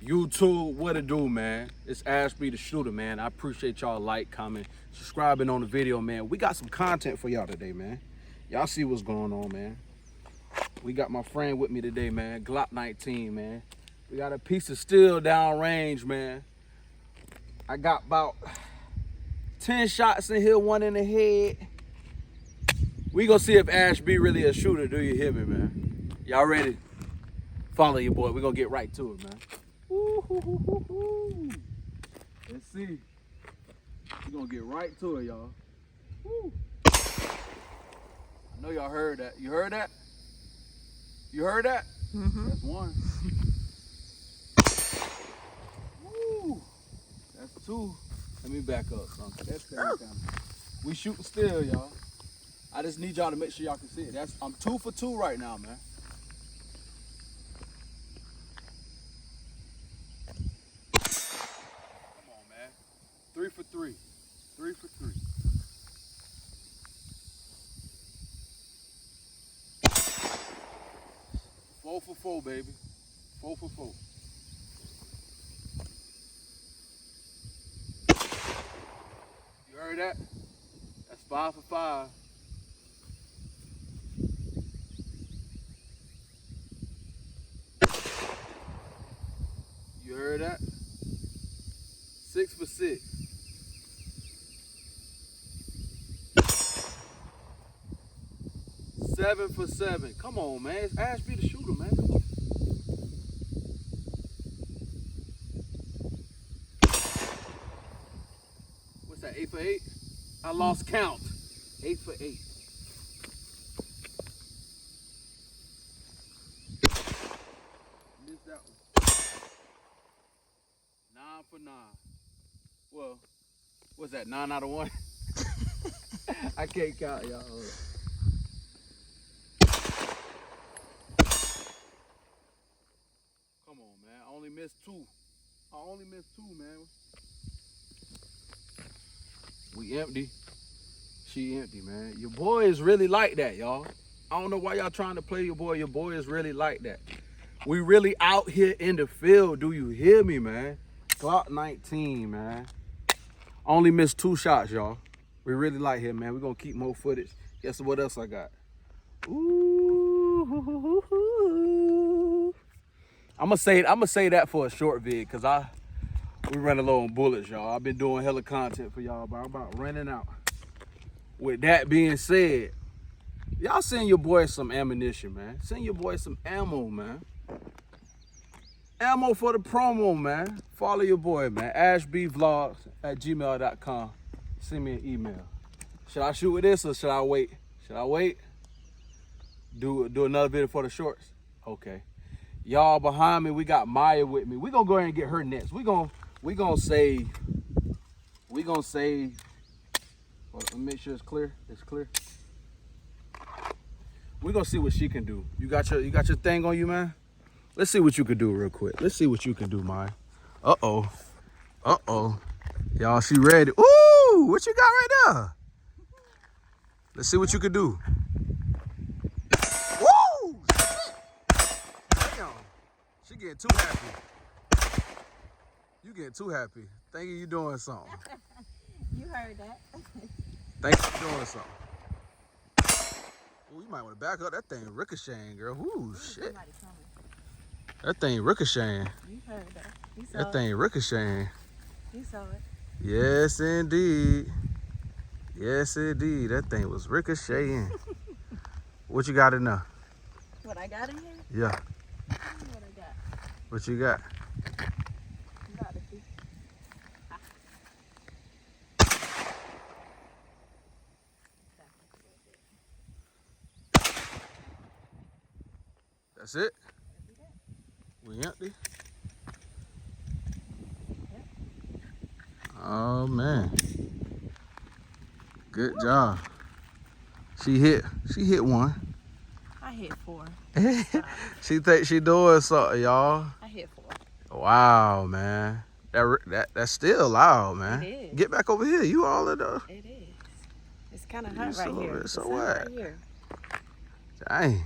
YouTube, what it do, man? It's Ashby the Shooter, man. I appreciate y'all like, comment, subscribing on the video, man. We got some content for y'all today, man. Y'all see what's going on, man. We got my friend with me today, man. Glock 19, man. We got a piece of steel down range, man. I got about 10 shots in here, one in the head. We gonna see if Ashby really a shooter. Do you hear me, man? Y'all ready? Follow your boy. We gonna get right to it, man. Woo-hoo-hoo-hoo-hoo. Let's see. We gonna get right to it, y'all. Woo. I know y'all heard that. You heard that? You heard that? Mm-hmm. That's one. Woo. That's two. Let me back up, son. That's camera. We shooting still, y'all. I just need y'all to make sure y'all can see it. I'm 2 for 2 right now, man. Come on, man. 3 for 3. 3 for 3. Four for 4, baby. 4 for 4. You heard that? That's 5 for 5. You heard that? 6 for 6. Seven for 7. Come on, man. It's Ashby the Shooter, man. Come on. What's that? 8 for 8? I lost count. 8 for 8. Missed that one. 9 for 9. Well, what's that? 9 out of 1? I can't count, y'all. Come on, man. I only missed 2. I only missed 2, man. We empty. She empty, man. Your boy is really like that, y'all. I don't know why y'all trying to play your boy. Your boy is really like that. We really out here in the field. Do you hear me, man? Glock 19, man. Only missed 2 shots, y'all. We really like him, man. We're gonna keep more footage. Guess what else I got? Ooh. I'ma say that for a short vid, cause we running low on bullets, y'all. I've been doing hella content for y'all, but I'm about running out. With that being said, y'all send your boy some ammunition, man. Send your boy some ammo, man. Ammo for the promo, man. Follow your boy, man. ashbvlogs@gmail.com. Send me an email. Should I shoot with this or should I wait? Should I wait? Do another video for the shorts? Okay. Y'all behind me, we got Maya with me. We gonna go ahead and get her next. We gonna save. Well, let me make sure it's clear. It's clear. We gonna see what she can do. You got your thing on you, man? Let's see what you can do real quick. Let's see what you can do, Maya. Uh-oh. Uh-oh. Y'all, she ready. Ooh, what you got right there? Let's see what you can do. Woo! Damn. She getting too happy. You getting too happy. Thinking you doing something. You heard that. Thank you for doing something. Ooh, you might want to back up. That thing ricocheting, girl. Ooh, shit. That thing ricocheting. You heard that. You saw That thing ricocheting. You saw it. Yes, indeed. Yes, indeed. That thing was ricocheting. What you got in there? What I got in here? Yeah. What I got? What you got? You got to see. That's it? We empty? Oh, man. Good job. She hit one. I hit 4. She think she doing something, y'all. I hit 4. Wow, man. That's still loud, man. It is. Get back over here. You all in the... It is. It's kind of hot right here. So It's hot what? right here. Dang.